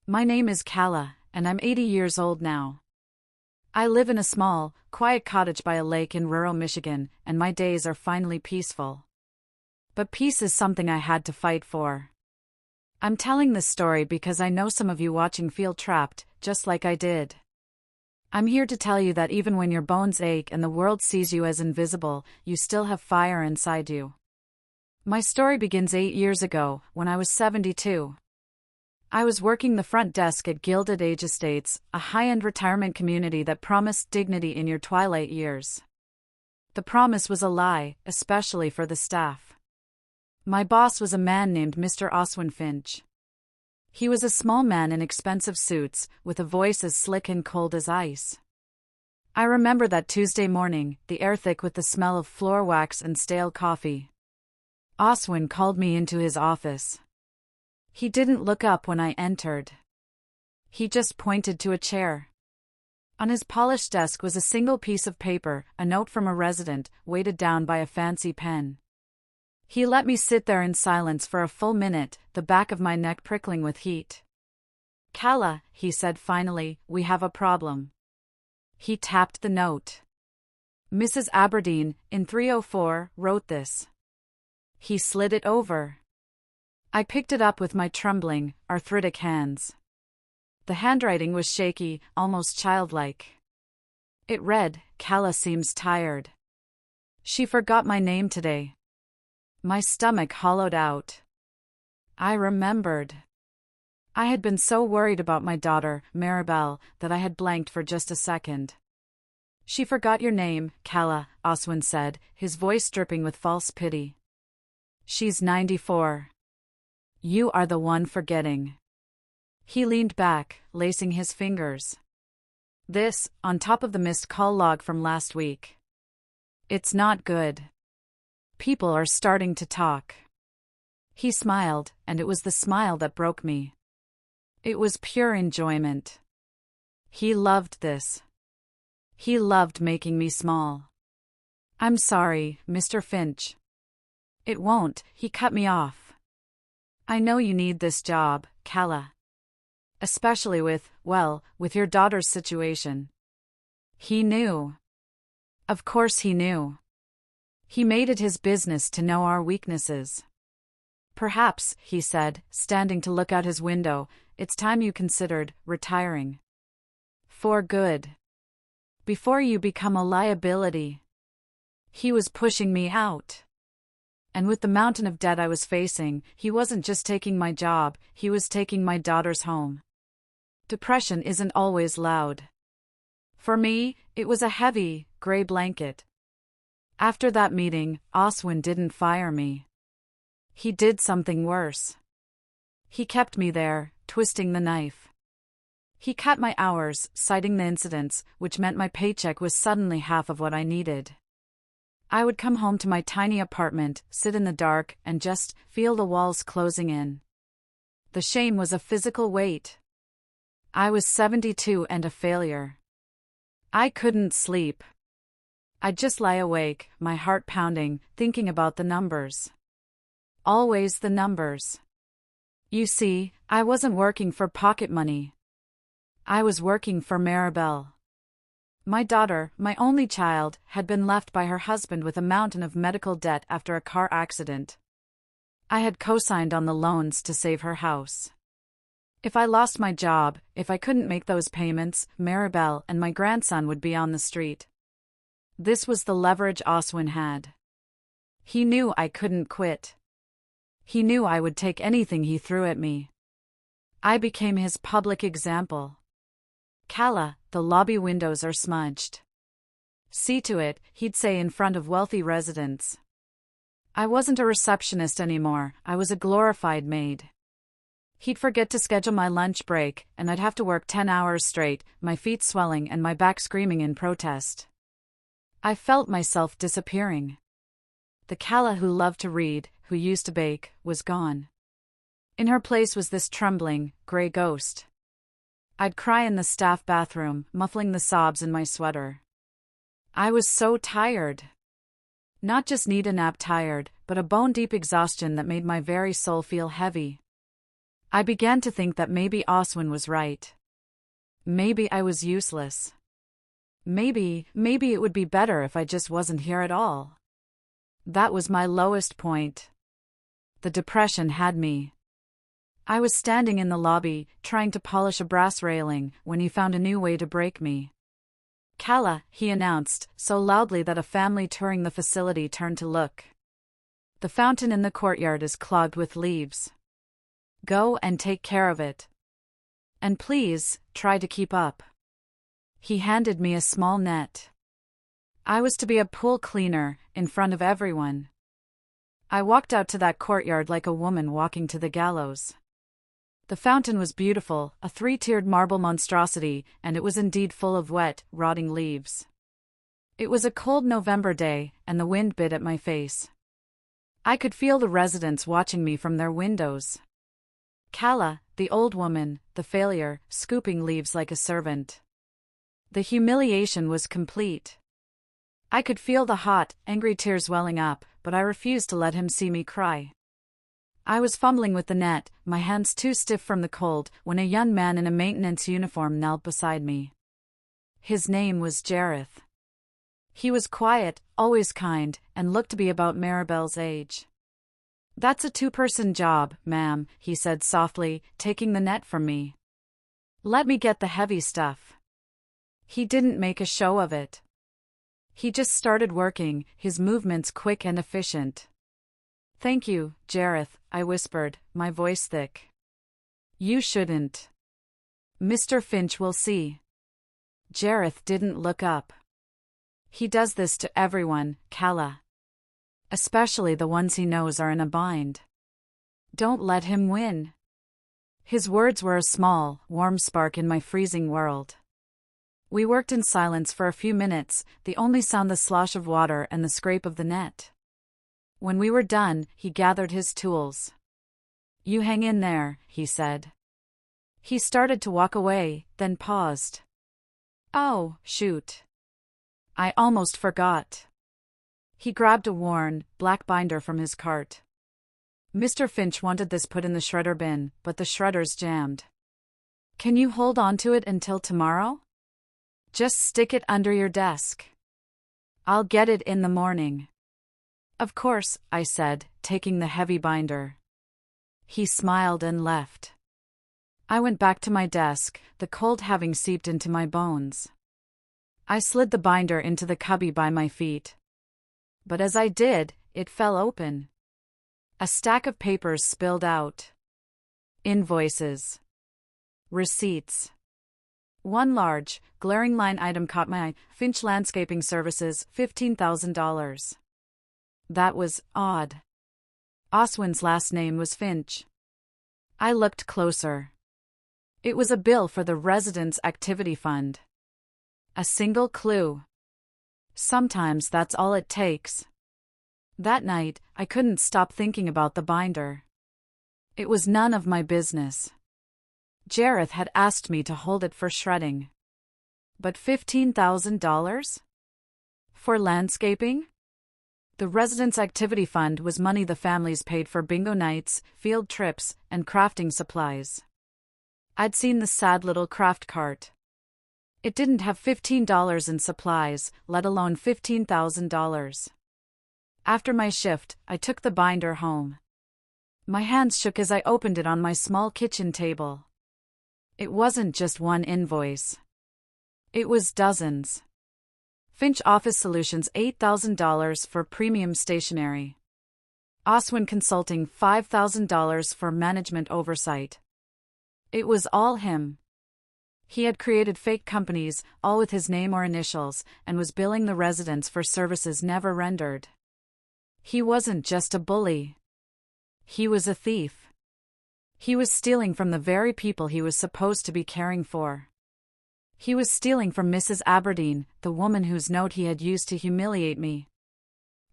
My name is Kala, and I'm 80 years old now. I live in a small, quiet cottage by a lake in rural Michigan, and my days are finally peaceful. But peace is something I had to fight for. I'm telling this story because I know some of you watching feel trapped, just like I did. I'm here to tell you that even when your bones ache and the world sees you as invisible, you still have fire inside you. My story begins 8 years ago, when I was 72. I was working the front desk at Gilded Age Estates, a high-end retirement community that promised dignity in your twilight years. The promise was a lie, especially for the staff. My boss was a man named Mr. Oswin Finch. He was a small man in expensive suits, with a voice as slick and cold as ice. I remember that Tuesday morning, the air thick with the smell of floor wax and stale coffee. Oswin called me into his office. He didn't look up when I entered. He just pointed to a chair. On his polished desk was a single piece of paper, a note from a resident, weighted down by a fancy pen. He let me sit there in silence for a full minute, the back of my neck prickling with heat. "Kala," he said finally, "we have a problem." He tapped the note. "Mrs. Aberdeen, in 304, wrote this." He slid it over. I picked it up with my trembling, arthritic hands. The handwriting was shaky, almost childlike. It read, "Kala seems tired. She forgot my name today." My stomach hollowed out. I remembered. I had been so worried about my daughter, Maribel, that I had blanked for just a second. "She forgot your name, Kala," Oswin said, his voice dripping with false pity. "She's 94. You are the one forgetting." He leaned back, lacing his fingers. "This, on top of the missed call log from last week. It's not good. People are starting to talk." He smiled, and it was the smile that broke me. It was pure enjoyment. He loved this. He loved making me small. "I'm sorry, Mr. Finch." "It won't," he cut me off. "I know you need this job, Kala. Especially with your daughter's situation." He knew. Of course he knew. He made it his business to know our weaknesses. "Perhaps," he said, standing to look out his window, "it's time you considered retiring. For good. Before you become a liability." He was pushing me out. And with the mountain of debt I was facing, he wasn't just taking my job, he was taking my daughter's home. Depression isn't always loud. For me, it was a heavy, gray blanket. After that meeting, Oswin didn't fire me. He did something worse. He kept me there, twisting the knife. He cut my hours, citing the incidents, which meant my paycheck was suddenly half of what I needed. I would come home to my tiny apartment, sit in the dark, and just feel the walls closing in. The shame was a physical weight. I was 72 and a failure. I couldn't sleep. I'd just lie awake, my heart pounding, thinking about the numbers. Always the numbers. You see, I wasn't working for pocket money. I was working for Maribel. My daughter, my only child, had been left by her husband with a mountain of medical debt after a car accident. I had co-signed on the loans to save her house. If I lost my job, if I couldn't make those payments, Maribel and my grandson would be on the street. This was the leverage Oswin had. He knew I couldn't quit. He knew I would take anything he threw at me. I became his public example. "Kala, the lobby windows are smudged. See to it," he'd say in front of wealthy residents. I wasn't a receptionist anymore, I was a glorified maid. He'd forget to schedule my lunch break, and I'd have to work 10 hours straight, my feet swelling and my back screaming in protest. I felt myself disappearing. The Kala who loved to read, who used to bake, was gone. In her place was this trembling, gray ghost. I'd cry in the staff bathroom, muffling the sobs in my sweater. I was so tired. Not just need a nap tired, but a bone-deep exhaustion that made my very soul feel heavy. I began to think that maybe Oswin was right. Maybe I was useless. Maybe it would be better if I just wasn't here at all. That was my lowest point. The depression had me. I was standing in the lobby, trying to polish a brass railing, when he found a new way to break me. "Kala," he announced, so loudly that a family touring the facility turned to look. "The fountain in the courtyard is clogged with leaves. Go and take care of it. And please, try to keep up." He handed me a small net. I was to be a pool cleaner, in front of everyone. I walked out to that courtyard like a woman walking to the gallows. The fountain was beautiful, a 3-tiered marble monstrosity, and it was indeed full of wet, rotting leaves. It was a cold November day, and the wind bit at my face. I could feel the residents watching me from their windows. Kala, the old woman, the failure, scooping leaves like a servant. The humiliation was complete. I could feel the hot, angry tears welling up, but I refused to let him see me cry. I was fumbling with the net, my hands too stiff from the cold, when a young man in a maintenance uniform knelt beside me. His name was Jareth. He was quiet, always kind, and looked to be about Maribel's age. "That's a 2-person job, ma'am," he said softly, taking the net from me. "Let me get the heavy stuff." He didn't make a show of it. He just started working, his movements quick and efficient. "Thank you, Jareth," I whispered, my voice thick. "You shouldn't. Mr. Finch will see." Jareth didn't look up. "He does this to everyone, Kala. Especially the ones he knows are in a bind. Don't let him win." His words were a small, warm spark in my freezing world. We worked in silence for a few minutes, the only sound the slosh of water and the scrape of the net. When we were done, he gathered his tools. "You hang in there," he said. He started to walk away, then paused. "Oh, shoot. I almost forgot." He grabbed a worn, black binder from his cart. "Mr. Finch wanted this put in the shredder bin, but the shredder's jammed. Can you hold on to it until tomorrow? Just stick it under your desk. I'll get it in the morning." "Of course," I said, taking the heavy binder. He smiled and left. I went back to my desk, the cold having seeped into my bones. I slid the binder into the cubby by my feet. But as I did, it fell open. A stack of papers spilled out. Invoices. Receipts. One large, glaring line item caught my eye: Finch Landscaping Services, $15,000. That was odd. Oswin's last name was Finch. I looked closer. It was a bill for the Residents' Activity Fund. A single clue. Sometimes that's all it takes. That night, I couldn't stop thinking about the binder. It was none of my business. Jareth had asked me to hold it for shredding. But $15,000? For landscaping? The Residents' Activity Fund was money the families paid for bingo nights, field trips, and crafting supplies. I'd seen the sad little craft cart. It didn't have $15 in supplies, let alone $15,000. After my shift, I took the binder home. My hands shook as I opened it on my small kitchen table. It wasn't just one invoice. It was dozens. Finch Office Solutions, $8,000 for premium stationery. Oswin Consulting, $5,000 for management oversight. It was all him. He had created fake companies, all with his name or initials, and was billing the residents for services never rendered. He wasn't just a bully. He was a thief. He was stealing from the very people he was supposed to be caring for. He was stealing from Mrs. Aberdeen, the woman whose note he had used to humiliate me.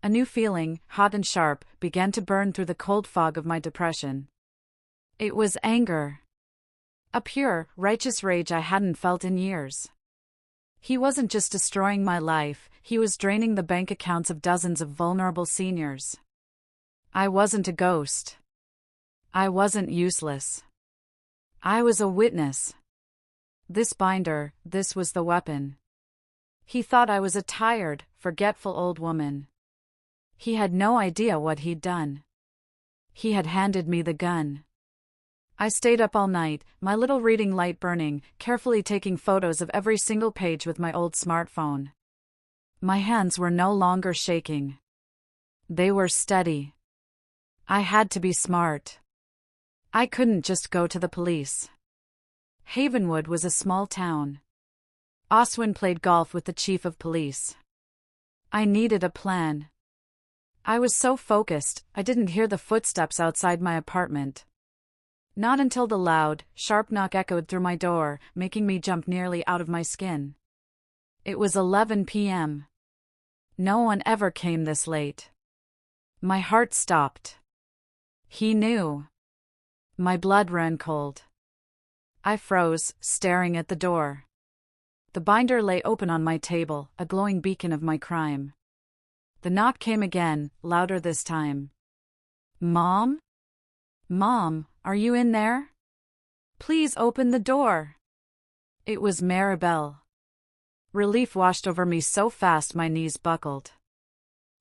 A new feeling, hot and sharp, began to burn through the cold fog of my depression. It was anger. A pure, righteous rage I hadn't felt in years. He wasn't just destroying my life, he was draining the bank accounts of dozens of vulnerable seniors. I wasn't a ghost. I wasn't useless. I was a witness. This binder, this was the weapon. He thought I was a tired, forgetful old woman. He had no idea what he'd done. He had handed me the gun. I stayed up all night, my little reading light burning, carefully taking photos of every single page with my old smartphone. My hands were no longer shaking. They were steady. I had to be smart. I couldn't just go to the police. Havenwood was a small town. Oswin played golf with the chief of police. I needed a plan. I was so focused, I didn't hear the footsteps outside my apartment. Not until the loud, sharp knock echoed through my door, making me jump nearly out of my skin. It was 11 p.m. No one ever came this late. My heart stopped. He knew. My blood ran cold. I froze, staring at the door. The binder lay open on my table, a glowing beacon of my crime. The knock came again, louder this time. Mom? Mom, are you in there? Please open the door. It was Maribel. Relief washed over me so fast my knees buckled.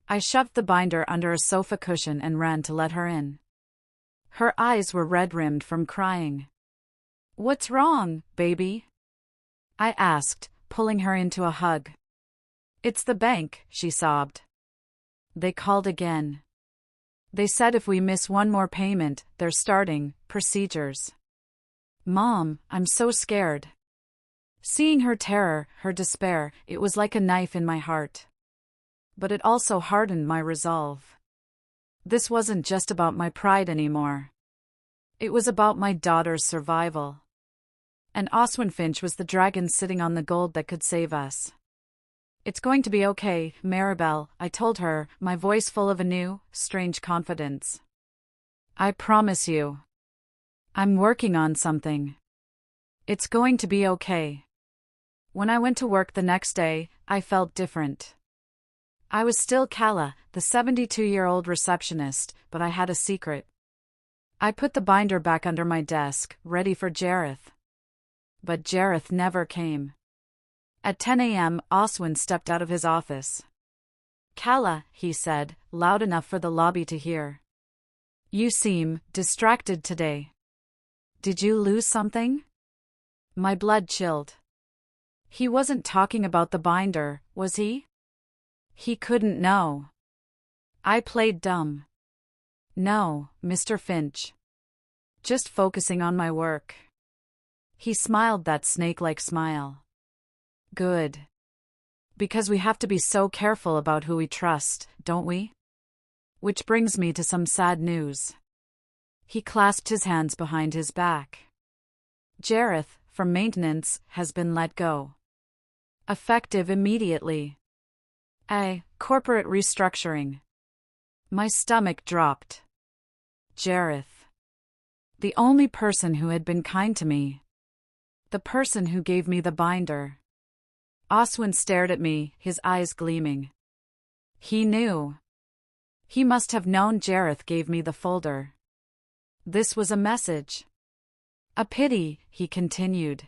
I shoved the binder under a sofa cushion and ran to let her in. Her eyes were red-rimmed from crying. What's wrong, baby? I asked, pulling her into a hug. It's the bank, she sobbed. They called again. They said if we miss one more payment, they're starting procedures. Mom, I'm so scared. Seeing her terror, her despair, it was like a knife in my heart. But it also hardened my resolve. This wasn't just about my pride anymore. It was about my daughter's survival. And Oswin Finch was the dragon sitting on the gold that could save us. It's going to be okay, Maribel, I told her, my voice full of a new, strange confidence. I promise you. I'm working on something. It's going to be okay. When I went to work the next day, I felt different. I was still Calla, the 72-year-old receptionist, but I had a secret. I put the binder back under my desk, ready for Jareth. But Jareth never came. At 10 a.m., Oswin stepped out of his office. Calla, he said, loud enough for the lobby to hear. You seem distracted today. Did you lose something? My blood chilled. He wasn't talking about the binder, was he? He couldn't know. I played dumb. No, Mr. Finch. Just focusing on my work. He smiled that snake-like smile. Good. Because we have to be so careful about who we trust, don't we? Which brings me to some sad news. He clasped his hands behind his back. Jareth, from maintenance, has been let go. Effective immediately. Corporate restructuring. My stomach dropped. Jareth. The only person who had been kind to me. The person who gave me the binder. Oswin stared at me, his eyes gleaming. He knew. He must have known Jareth gave me the folder. This was a message. A pity, he continued.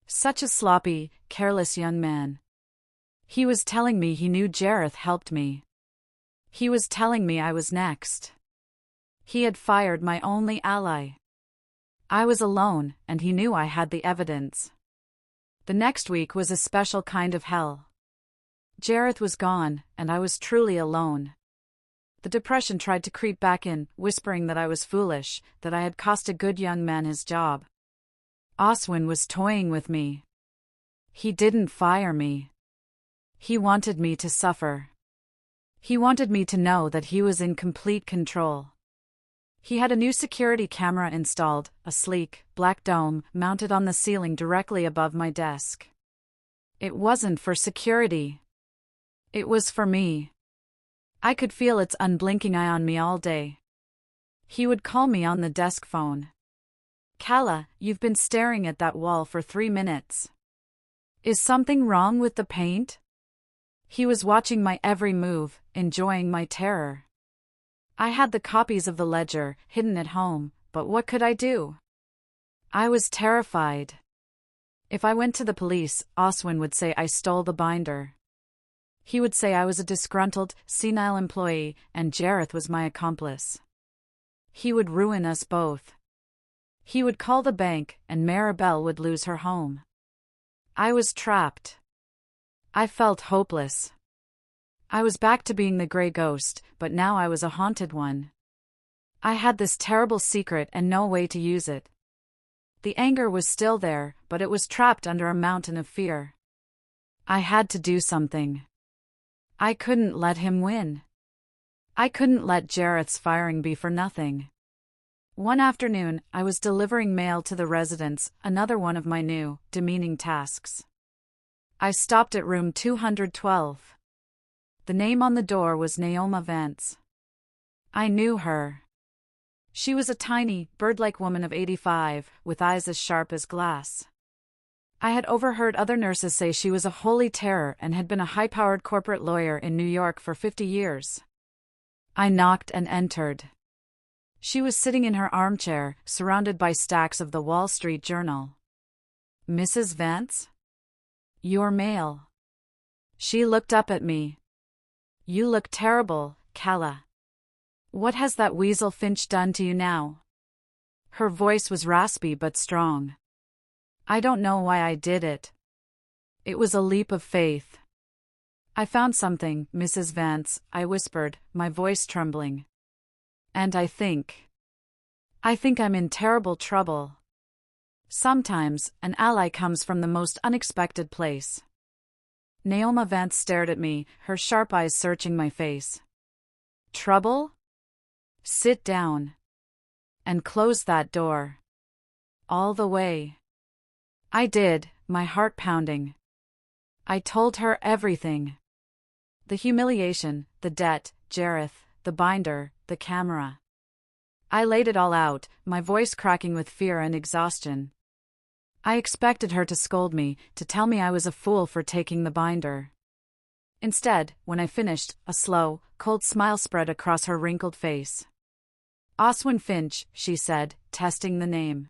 Such a sloppy, careless young man. He was telling me he knew Jareth helped me. He was telling me I was next. He had fired my only ally. I was alone, and he knew I had the evidence. The next week was a special kind of hell. Jareth was gone, and I was truly alone. The depression tried to creep back in, whispering that I was foolish, that I had cost a good young man his job. Oswin was toying with me. He didn't fire me. He wanted me to suffer. He wanted me to know that he was in complete control. He had a new security camera installed, a sleek, black dome, mounted on the ceiling directly above my desk. It wasn't for security. It was for me. I could feel its unblinking eye on me all day. He would call me on the desk phone. Calla, you've been staring at that wall for 3 minutes. Is something wrong with the paint? He was watching my every move, enjoying my terror. I had the copies of the ledger, hidden at home, but what could I do? I was terrified. If I went to the police, Oswin would say I stole the binder. He would say I was a disgruntled, senile employee, and Jareth was my accomplice. He would ruin us both. He would call the bank, and Maribel would lose her home. I was trapped. I felt hopeless. I was back to being the gray ghost, but now I was a haunted one. I had this terrible secret and no way to use it. The anger was still there, but it was trapped under a mountain of fear. I had to do something. I couldn't let him win. I couldn't let Jareth's firing be for nothing. One afternoon, I was delivering mail to the residents, another one of my new, demeaning tasks. I stopped at room 212. The name on the door was Naoma Vance. I knew her. She was a tiny, bird-like woman of 85, with eyes as sharp as glass. I had overheard other nurses say she was a holy terror and had been a high-powered corporate lawyer in New York for 50 years. I knocked and entered. She was sitting in her armchair, surrounded by stacks of the Wall Street Journal. "Mrs. Vance? Your mail." She looked up at me. "You look terrible, Calla. What has that weasel Finch done to you now?" Her voice was raspy but strong. "I don't know why I did it. It was a leap of faith." "I found something, Mrs. Vance," I whispered, my voice trembling. "And I think I'm in terrible trouble." Sometimes, an ally comes from the most unexpected place. Naoma Vance stared at me, her sharp eyes searching my face. "Trouble? Sit down. And close that door. All the way." I did, my heart pounding. I told her everything. The humiliation, the debt, Jareth, the binder, the camera. I laid it all out, my voice cracking with fear and exhaustion. I expected her to scold me, to tell me I was a fool for taking the binder. Instead, when I finished, a slow, cold smile spread across her wrinkled face. "Oswin Finch," she said, testing the name.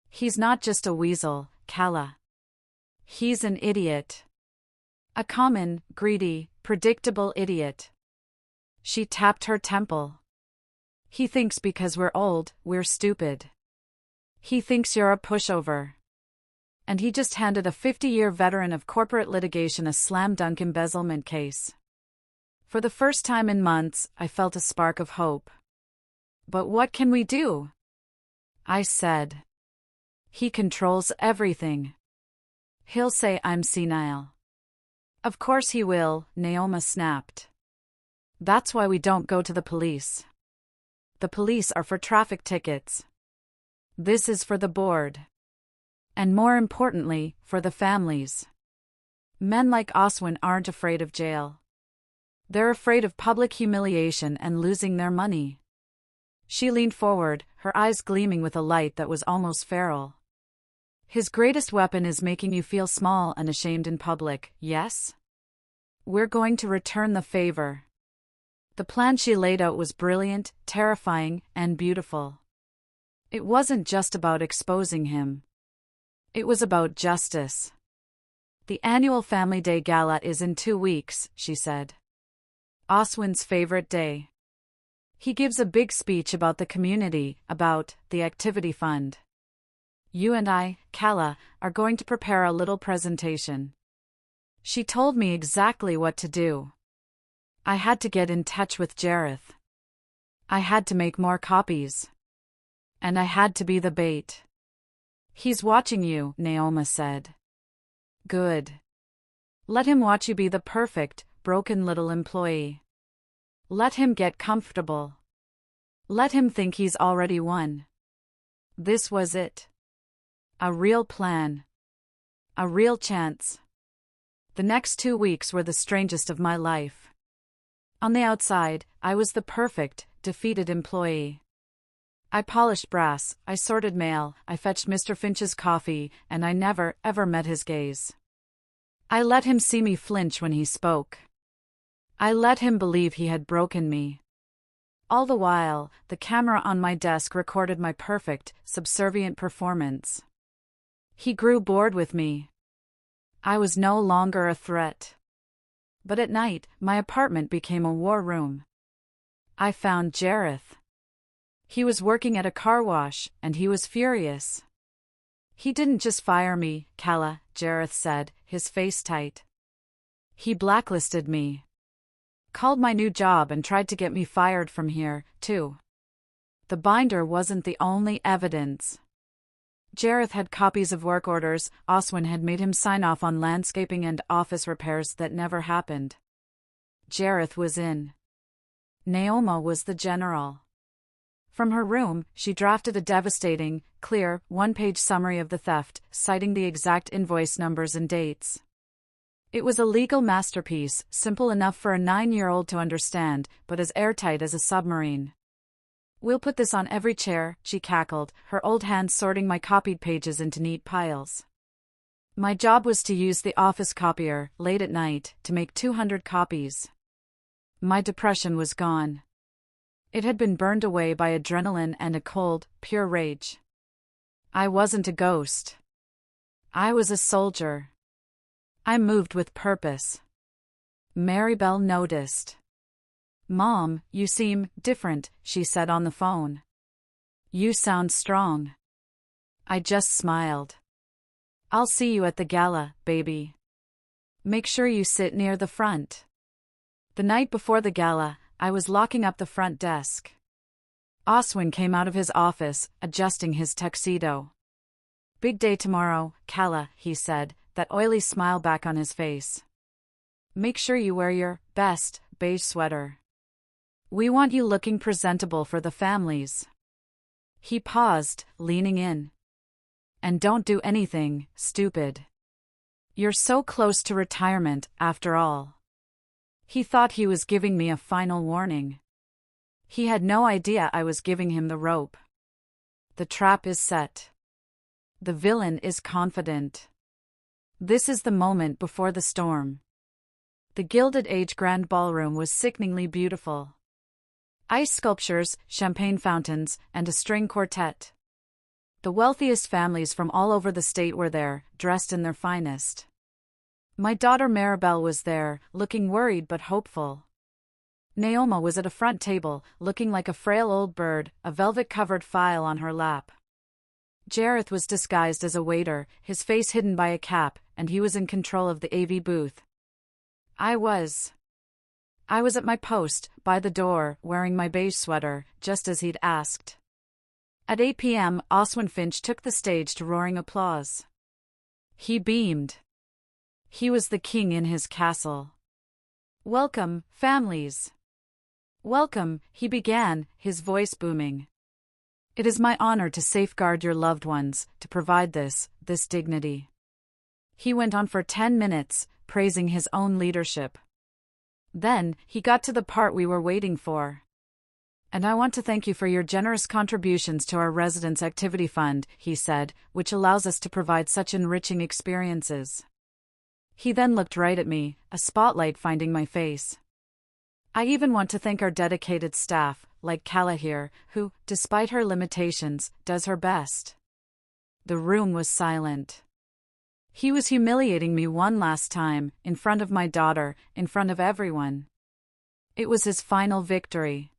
"He's not just a weasel, Calla. He's an idiot. A common, greedy, predictable idiot." She tapped her temple. "He thinks because we're old, we're stupid. He thinks you're a pushover. And he just handed a 50-year veteran of corporate litigation a slam-dunk embezzlement case." For the first time in months, I felt a spark of hope. "But what can we do?" I said. "He controls everything. He'll say I'm senile." "Of course he will," Naoma snapped. "That's why we don't go to the police. The police are for traffic tickets. This is for the board. And more importantly, for the families. Men like Oswin aren't afraid of jail. They're afraid of public humiliation and losing their money." She leaned forward, her eyes gleaming with a light that was almost feral. "His greatest weapon is making you feel small and ashamed in public, yes? We're going to return the favor." The plan she laid out was brilliant, terrifying, and beautiful. It wasn't just about exposing him. It was about justice. "The annual Family Day Gala is in 2 weeks," she said. "Oswin's favorite day. He gives a big speech about the community, about the activity fund. You and I, Calla, are going to prepare a little presentation." She told me exactly what to do. I had to get in touch with Jareth. I had to make more copies. And I had to be the bait. "He's watching you," Naoma said. "Good. Let him watch you be the perfect, broken little employee. Let him get comfortable. Let him think he's already won." This was it. A real plan. A real chance. The next 2 weeks were the strangest of my life. On the outside, I was the perfect, defeated employee. I polished brass, I sorted mail, I fetched Mr. Finch's coffee, and I never, ever met his gaze. I let him see me flinch when he spoke. I let him believe he had broken me. All the while, the camera on my desk recorded my perfect, subservient performance. He grew bored with me. I was no longer a threat. But at night, my apartment became a war room. I found Jareth. He was working at a car wash, and he was furious. He didn't just fire me, Calla, Jareth said, his face tight. He blacklisted me. Called my new job and tried to get me fired from here, too. The binder wasn't the only evidence. Jareth had copies of work orders Oswin had made him sign off on landscaping and office repairs that never happened. Jareth was in. Naoma was the general. From her room, she drafted a devastating, clear, one-page summary of the theft, citing the exact invoice numbers and dates. It was a legal masterpiece, simple enough for a 9-year-old to understand, but as airtight as a submarine. "We'll put this on every chair," she cackled, her old hands sorting my copied pages into neat piles. My job was to use the office copier, late at night, to make 200 copies. My depression was gone. It had been burned away by adrenaline and a cold, pure rage. I wasn't a ghost. I was a soldier. I moved with purpose. Maribel noticed. "Mom, you seem different," she said on the phone. "You sound strong." I just smiled. "I'll see you at the gala, baby. Make sure you sit near the front." The night before the gala, I was locking up the front desk. Oswin came out of his office, adjusting his tuxedo. "Big day tomorrow, Calla," he said, that oily smile back on his face. "Make sure you wear your best beige sweater. We want you looking presentable for the families." He paused, leaning in. "And don't do anything stupid. You're so close to retirement, after all." He thought he was giving me a final warning. He had no idea I was giving him the rope. The trap is set. The villain is confident. This is the moment before the storm. The Gilded Age Grand Ballroom was sickeningly beautiful. Ice sculptures, champagne fountains, and a string quartet. The wealthiest families from all over the state were there, dressed in their finest. My daughter Maribel was there, looking worried but hopeful. Naoma was at a front table, looking like a frail old bird, a velvet-covered file on her lap. Jareth was disguised as a waiter, his face hidden by a cap, and he was in control of the AV booth. I was at my post, by the door, wearing my beige sweater, just as he'd asked. At 8 p.m., Oswin Finch took the stage to roaring applause. He beamed. He was the king in his castle. "Welcome, families. Welcome," he began, his voice booming. "It is my honor to safeguard your loved ones, to provide this dignity." He went on for 10 minutes, praising his own leadership. Then, he got to the part we were waiting for. "And I want to thank you for your generous contributions to our Residents' Activity Fund," he said, "which allows us to provide such enriching experiences." He then looked right at me, a spotlight finding my face. "I even want to thank our dedicated staff, like Calla here, who, despite her limitations, does her best." The room was silent. He was humiliating me one last time, in front of my daughter, in front of everyone. It was his final victory.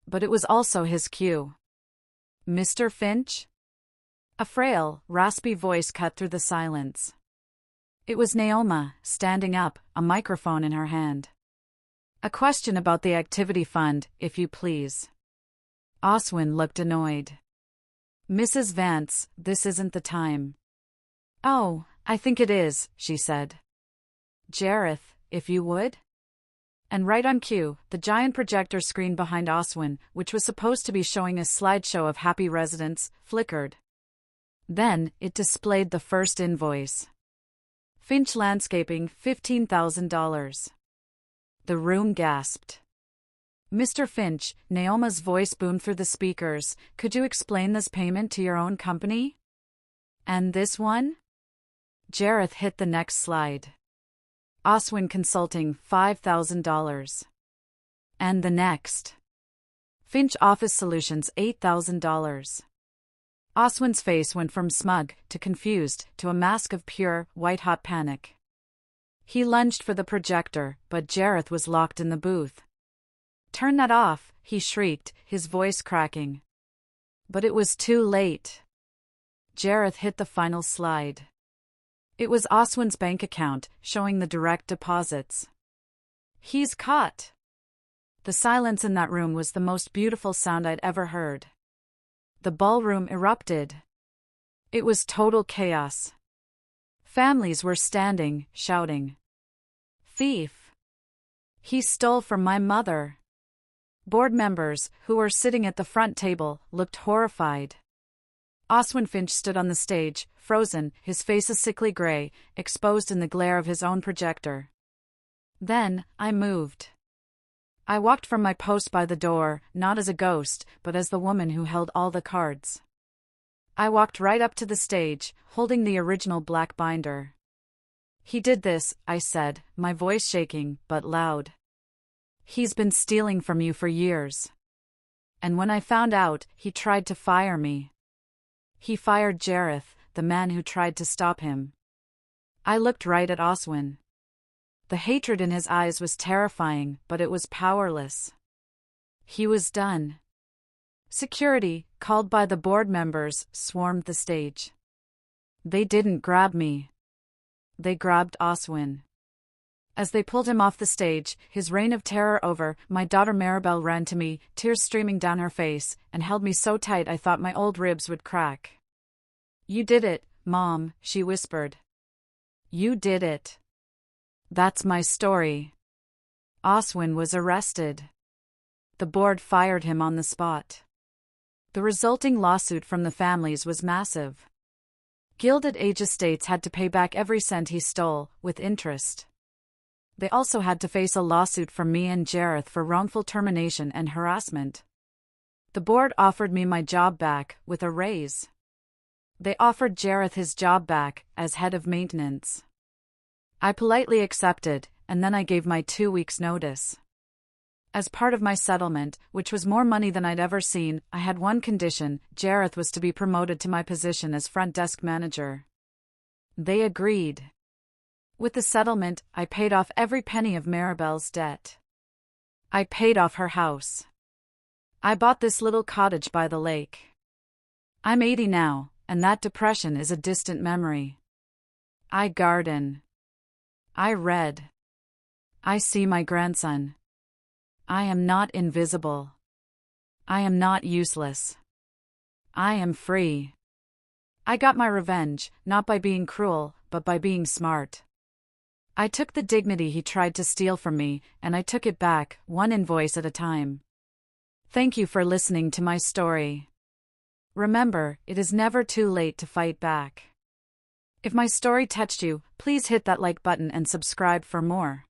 But it was also his cue. "Mr. Finch?" A frail, raspy voice cut through the silence. It was Naoma, standing up, a microphone in her hand. "A question about the activity fund, if you please." Oswin looked annoyed. "Mrs. Vance, this isn't the time." "Oh, I think it is," she said. "Jareth, if you would?" And right on cue, the giant projector screen behind Oswin, which was supposed to be showing a slideshow of happy residents, flickered. Then, it displayed the first invoice. Finch Landscaping, $15,000. The room gasped. "Mr. Finch," Naoma's voice boomed through the speakers, "could you explain this payment to your own company?" "And this one?" Jareth hit the next slide. "Oswin Consulting, $5,000. And the next." Finch Office Solutions $8,000. Oswin's face went from smug to confused to a mask of pure, white-hot panic. He lunged for the projector, but Jareth was locked in the booth. "Turn that off," he shrieked, his voice cracking. But it was too late. Jareth hit the final slide. It was Oswin's bank account, showing the direct deposits. "He's caught." The silence in that room was the most beautiful sound I'd ever heard. The ballroom erupted. It was total chaos. Families were standing, shouting, "Thief! He stole from my mother." Board members, who were sitting at the front table, looked horrified. Oswin Finch stood on the stage, frozen, his face a sickly gray, exposed in the glare of his own projector. Then, I moved. I walked from my post by the door, not as a ghost, but as the woman who held all the cards. I walked right up to the stage, holding the original black binder. "He did this," I said, my voice shaking, but loud. "He's been stealing from you for years. And when I found out, he tried to fire me. He fired Jareth, the man who tried to stop him." I looked right at Oswin. The hatred in his eyes was terrifying, but it was powerless. He was done. Security, called by the board members, swarmed the stage. They didn't grab me. They grabbed Oswin. As they pulled him off the stage, his reign of terror over, my daughter Maribel ran to me, tears streaming down her face, and held me so tight I thought my old ribs would crack. "You did it, Mom," she whispered. "You did it." That's my story. Oswin was arrested. The board fired him on the spot. The resulting lawsuit from the families was massive. Gilded Age Estates had to pay back every cent he stole, with interest. They also had to face a lawsuit from me and Jareth for wrongful termination and harassment. The board offered me my job back, with a raise. They offered Jareth his job back, as head of maintenance. I politely accepted, and then I gave my 2 weeks' notice. As part of my settlement, which was more money than I'd ever seen, I had one condition: Jareth was to be promoted to my position as front desk manager. They agreed. With the settlement, I paid off every penny of Maribel's debt. I paid off her house. I bought this little cottage by the lake. I'm 80 now, and that depression is a distant memory. I garden. I read. I see my grandson. I am not invisible. I am not useless. I am free. I got my revenge, not by being cruel, but by being smart. I took the dignity he tried to steal from me, and I took it back, one invoice at a time. Thank you for listening to my story. Remember, it is never too late to fight back. If my story touched you, please hit that like button and subscribe for more.